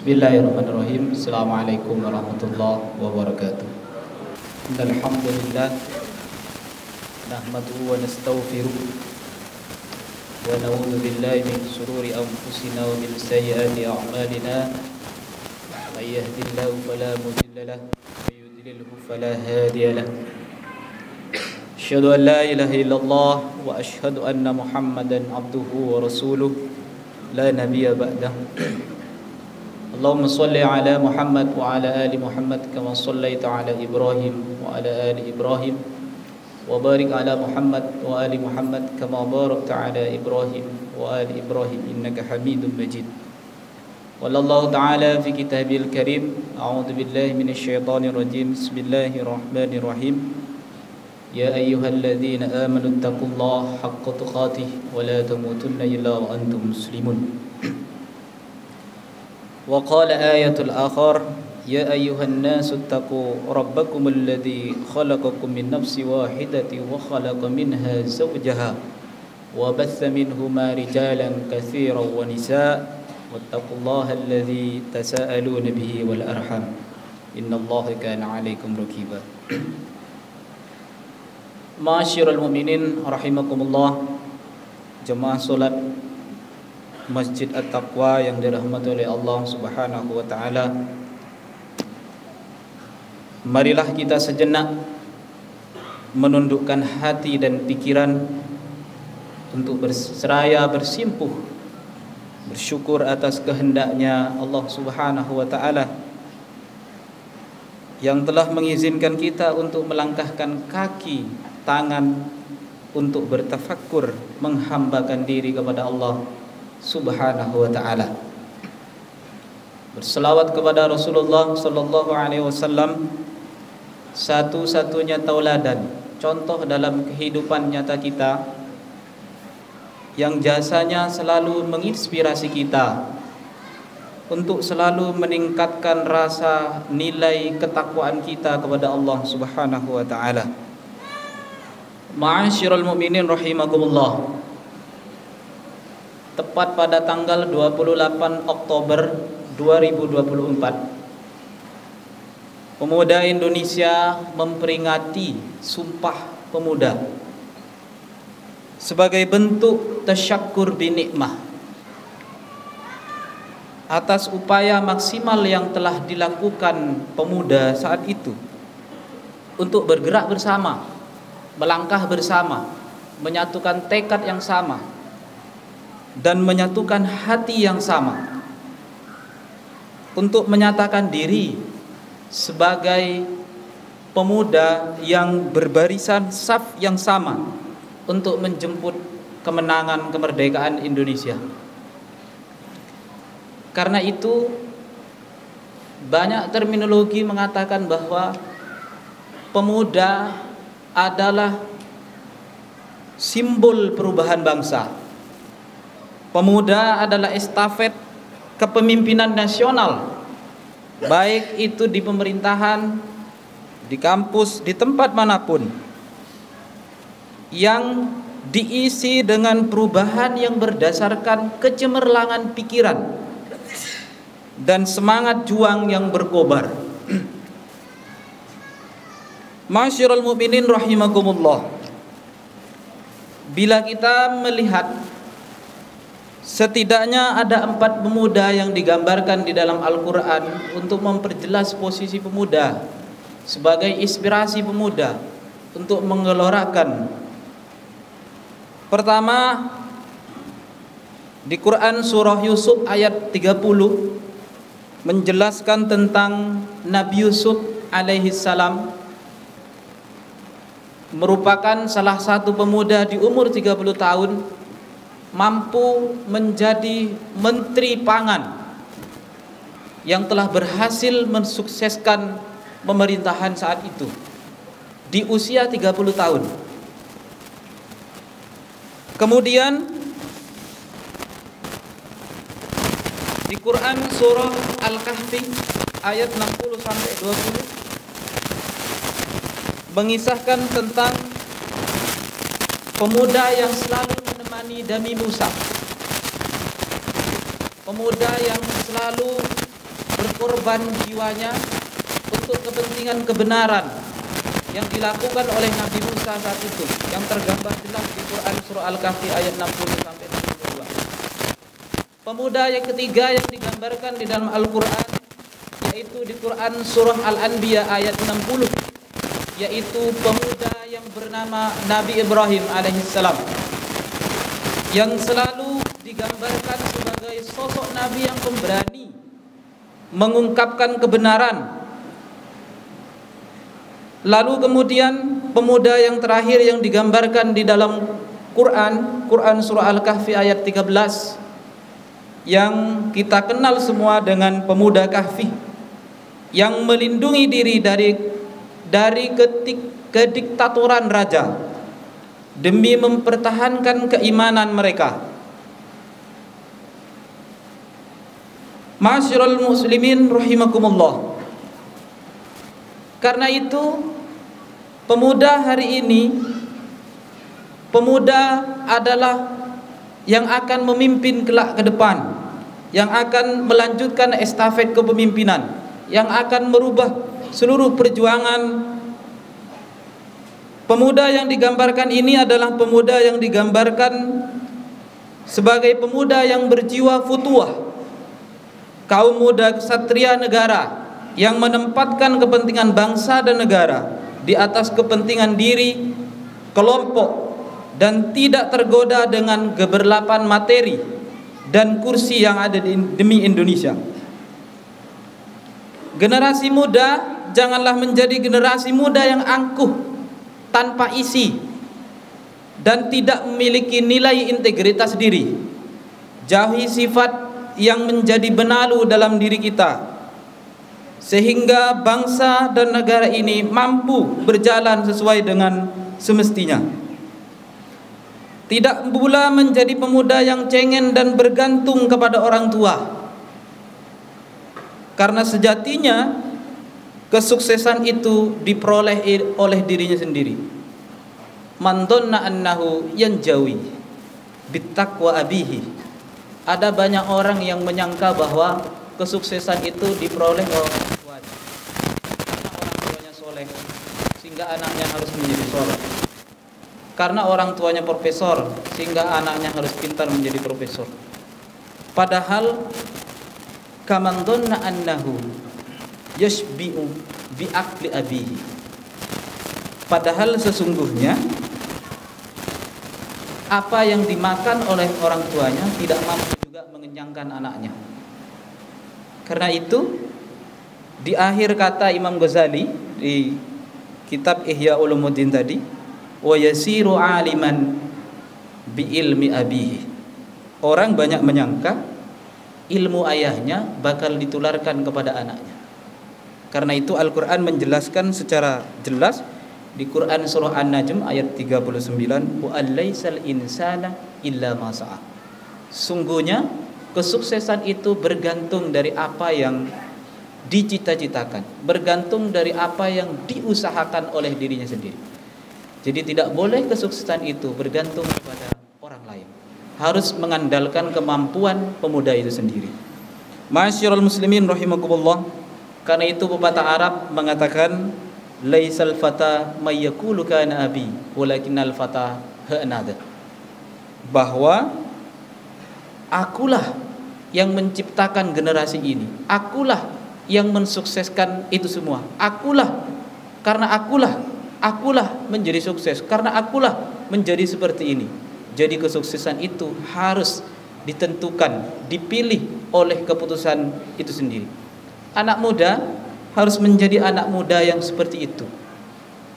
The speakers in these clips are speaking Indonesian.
Bismillahirrahmanirrahim. Assalamualaikum warahmatullahi wabarakatuh. Alhamdulillah nahmaduhu wa nastaghfiruh wa na'udzu billahi min shururi anfusina wa min sayyiati a'malina. May yahdihillahu fala mudilla lahu wa may yudlilhu fala hadiya lahu. Asyhadu an la ilaha illallah wa asyhadu anna Muhammadan abduhu wa rasuluh la nabiyya ba'dahu. Allahumma salli ala Muhammad wa ala ali Muhammad kama sallaita ala Ibrahim wa ala ali Ibrahim wa barik ala Muhammad wa ali Muhammad kama barakta ala Ibrahim wa ali Ibrahim innaka Hamidum Majid. Wallahu ta'ala fi kitabil karim. A'udzu billahi minasy syaithanir rajim. Bismillahirrahmanirrahim. Ya ayyuhalladzina amanu taqullaha haqqa tuqatih wa la tamutunna illa wa antum muslimun. وقال آية الآخر يا أيها الناس اتقوا ربكم الذي خلقكم من نفس واحدة وخلق منها زوجها وبث منهما رجالا كثيرا ونساء واتقوا الله الذي تساءلون به والأرحام إن الله كان عليكم رقيبا. Ma'asyiral mu'minin rahimakumullah, jemaah salat Masjid At-Taqwa yang dirahmati oleh Allah Subhanahu wa taala. Marilah kita sejenak menundukkan hati dan pikiran untuk berseraya bersimpuh bersyukur atas kehendaknya Allah Subhanahu wa taala yang telah mengizinkan kita untuk melangkahkan kaki, tangan untuk bertafakkur, menghambakan diri kepada Allah Subhanahu wa ta'ala. Berselawat kepada Rasulullah sallallahu alaihi wasallam, satu-satunya tauladan, contoh dalam kehidupan nyata kita, yang jasanya selalu menginspirasi kita untuk selalu meningkatkan rasa nilai ketakwaan kita kepada Allah Subhanahu wa ta'ala. Ma'asyiral mu'minin rahimakumullah, tepat pada tanggal 28 Oktober 2024, pemuda Indonesia memperingati Sumpah Pemuda sebagai bentuk tasyakkur binikmah atas upaya maksimal yang telah dilakukan pemuda saat itu untuk bergerak bersama, melangkah bersama, menyatukan tekad yang sama dan menyatukan hati yang sama untuk menyatakan diri sebagai pemuda yang berbarisan saf yang sama untuk menjemput kemenangan kemerdekaan Indonesia. Karena itu banyak terminologi mengatakan bahwa pemuda adalah simbol perubahan bangsa. Pemuda adalah estafet kepemimpinan nasional, baik itu di pemerintahan, di kampus, di tempat manapun, yang diisi dengan perubahan yang berdasarkan kecemerlangan pikiran dan semangat juang yang berkobar. Ma'asyiral mu'minin rahimakumullah, bila kita melihat setidaknya ada 4 pemuda yang digambarkan di dalam Al-Quran untuk memperjelas posisi pemuda sebagai inspirasi pemuda untuk menggelorakan. Pertama, di Quran surah Yusuf ayat 30 menjelaskan tentang Nabi Yusuf alaihi salam, merupakan salah satu pemuda di umur 30 tahun mampu menjadi menteri pangan yang telah berhasil mensukseskan pemerintahan saat itu di usia 30 tahun. Kemudian di Quran surah Al-Kahfi ayat 60 sampai 20 mengisahkan tentang pemuda yang selalu Nabi Musa, pemuda yang selalu berkorban jiwanya untuk kepentingan kebenaran yang dilakukan oleh Nabi Musa saat itu, yang tergambar jelas di Quran surah Al-Kahfi ayat 60 sampai 62. Pemuda yang ketiga yang digambarkan di dalam Al-Quran yaitu di Quran surah Al-Anbiya ayat 60, yaitu pemuda yang bernama Nabi Ibrahim alaihissalam, yang selalu digambarkan sebagai sosok Nabi yang pemberani mengungkapkan kebenaran. Lalu kemudian pemuda yang terakhir yang digambarkan di dalam Quran surah Al-Kahfi ayat 13, yang kita kenal semua dengan pemuda Kahfi, yang melindungi diri dari kediktatoran raja demi mempertahankan keimanan mereka. Ma'asyiral muslimin rahimakumullah. Karena itu pemuda hari ini, pemuda adalah yang akan memimpin kelak ke depan, yang akan melanjutkan estafet kepemimpinan, yang akan merubah seluruh perjuangan. Pemuda yang digambarkan ini adalah pemuda yang digambarkan sebagai pemuda yang berjiwa futuah, kaum muda ksatria negara yang menempatkan kepentingan bangsa dan negara di atas kepentingan diri, kelompok, dan tidak tergoda dengan geberlapan materi dan kursi yang ada demi Indonesia. Generasi muda janganlah menjadi generasi muda yang angkuh, tanpa isi, dan tidak memiliki nilai integritas diri. Jauhi sifat yang menjadi benalu dalam diri kita, sehingga bangsa dan negara ini mampu berjalan sesuai dengan semestinya. Tidak pula menjadi pemuda yang cengeng dan bergantung kepada orang tua, karena sejatinya kesuksesan itu diperoleh oleh dirinya sendiri. Man dhanna annahu yanjawi bittaqwa abihi. Ada banyak orang yang menyangka bahwa kesuksesan itu diperoleh oleh orang tuanya, karena orang tuanya soleh sehingga anaknya harus menjadi soleh, karena orang tuanya profesor sehingga anaknya harus pintar menjadi profesor. Padahal kaman dhanna annahu yashbi'u bi akli abihi. Padahal sesungguhnya apa yang dimakan oleh orang tuanya tidak mampu juga mengenyangkan anaknya. Karena itu di akhir kata Imam Ghazali di kitab Ihya Ulumuddin tadi, wa yasiru aliman bi ilmi abihi. Orang banyak menyangka ilmu ayahnya bakal ditularkan kepada anaknya. Karena itu Al-Quran menjelaskan secara jelas di Quran surah An-Najm ayat 39, wa alaysal insana illa ma sa'a. Sungguhnya kesuksesan itu bergantung dari apa yang dicita-citakan, bergantung dari apa yang diusahakan oleh dirinya sendiri. Jadi tidak boleh kesuksesan itu bergantung kepada orang lain, harus mengandalkan kemampuan pemuda itu sendiri. Ma'asyiral muslimin rahimakumullah. Karena itu pepatah Arab mengatakan, laisal fata may yaqulu kana abi walakinnal fata hanada. Bahwa akulah yang menciptakan generasi ini, akulah yang mensukseskan itu semua. Karena akulah menjadi sukses, karena akulah menjadi seperti ini. Jadi kesuksesan itu harus ditentukan, dipilih oleh keputusan itu sendiri. Anak muda harus menjadi anak muda yang seperti itu,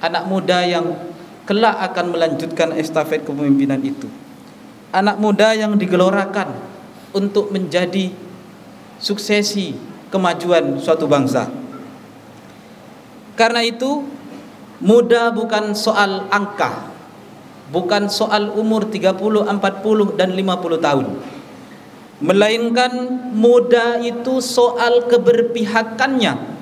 anak muda yang kelak akan melanjutkan estafet kepemimpinan itu, anak muda yang digelorakan untuk menjadi suksesi kemajuan suatu bangsa. Karena itu muda bukan soal angka, bukan soal umur 30, 40 dan 50 tahun, melainkan muda itu soal keberpihakannya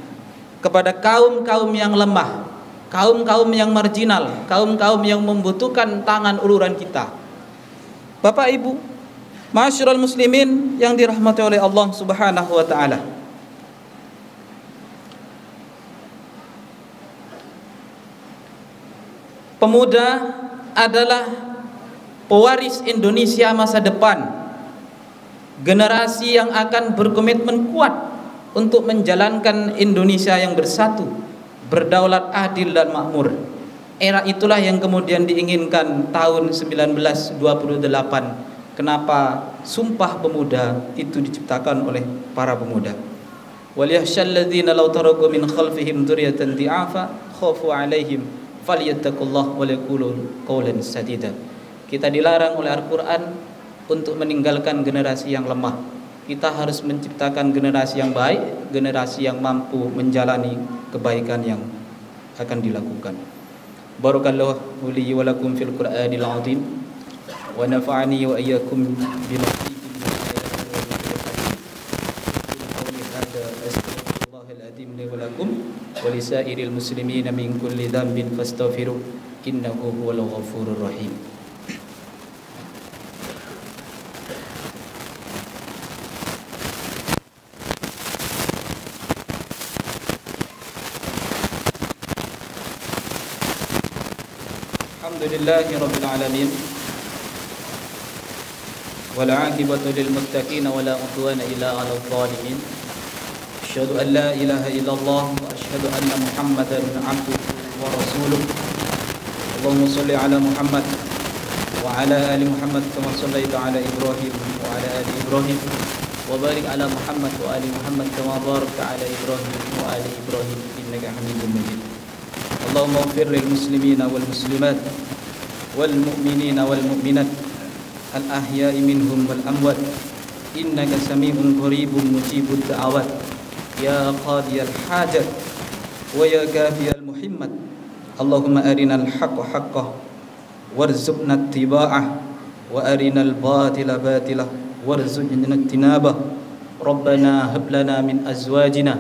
kepada kaum-kaum yang lemah, kaum-kaum yang marginal, kaum-kaum yang membutuhkan tangan uluran kita. Bapak Ibu, ma'asyiral muslimin yang dirahmati oleh Allah Subhanahu wa taala. Pemuda adalah pewaris Indonesia masa depan, generasi yang akan berkomitmen kuat untuk menjalankan Indonesia yang bersatu, berdaulat, adil dan makmur. Era itulah yang kemudian diinginkan tahun 1928. Kenapa Sumpah Pemuda itu diciptakan oleh para pemuda. Walyakhshal ladzina law taraku min khalfihim dzurriyyatan dhi'afa khafu 'alaihim falyattaqullaha wa yaqulu qawlan sadida. Kita dilarang oleh Al-Qur'an untuk meninggalkan generasi yang lemah. Kita harus menciptakan generasi yang baik, generasi yang mampu menjalani kebaikan yang akan dilakukan. Barakallahu li wa lakum fil Qur'anil 'azim wa nafa'ani wa iyyakum bima fihi min ayatin astaghfirullahal 'azim li wa lakum wa lisairil muslimina min kulli dhanbin fastaghfiru innahu huwal ghafurur rahim. Alhamdulillahi rabbil alamin wal 'aqibatu lil muttaqin wa la 'udwana illa 'alal zalimin. Asyhadu an la ilaha illallah wa asyhadu anna Muhammadan 'abduhu wa rasuluh. Allahumma shalli 'ala Muhammad wa 'ala ali Muhammad kama shallaita 'ala Ibrahim wa 'ala ali Ibrahim wa barik 'ala Muhammad wa ali Muhammad kama barakta 'ala Ibrahim wa ali Ibrahim innaka Hamidum Majid. Allahumma ighfir lil muslimina wal muslimat wal mu'minina wal mu'minat al ahya'i minhum wal amwat innaka sami'un qaribun mujibud da'awat ya qadiyal hajat wa ya kafiyal muhimmat. Allahumma arinal haqqa haqqah warzuqna ittiba'ah wa arinal batila batilah warzuqna ijtinabah. Rabbana hab lana min azwajina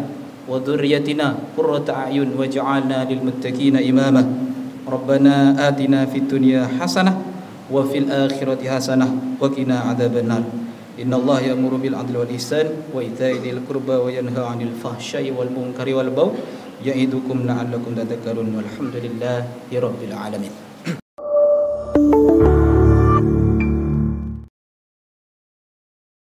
wa dhurriyyatina qurrata a'yun waj'alna lil muttaqina imama. Rabbana atina fid dunya hasanah wa fil akhirati hasanah wa qina adzabannar. Innallaha ya'muru bil 'adli wal ihsan wa ita'i dzil qurba wa yanha 'anil fahsya'i wal munkari wal baghi ya'idukum la'allakum tadhakkarun. Walhamdulillahi rabbil alamin.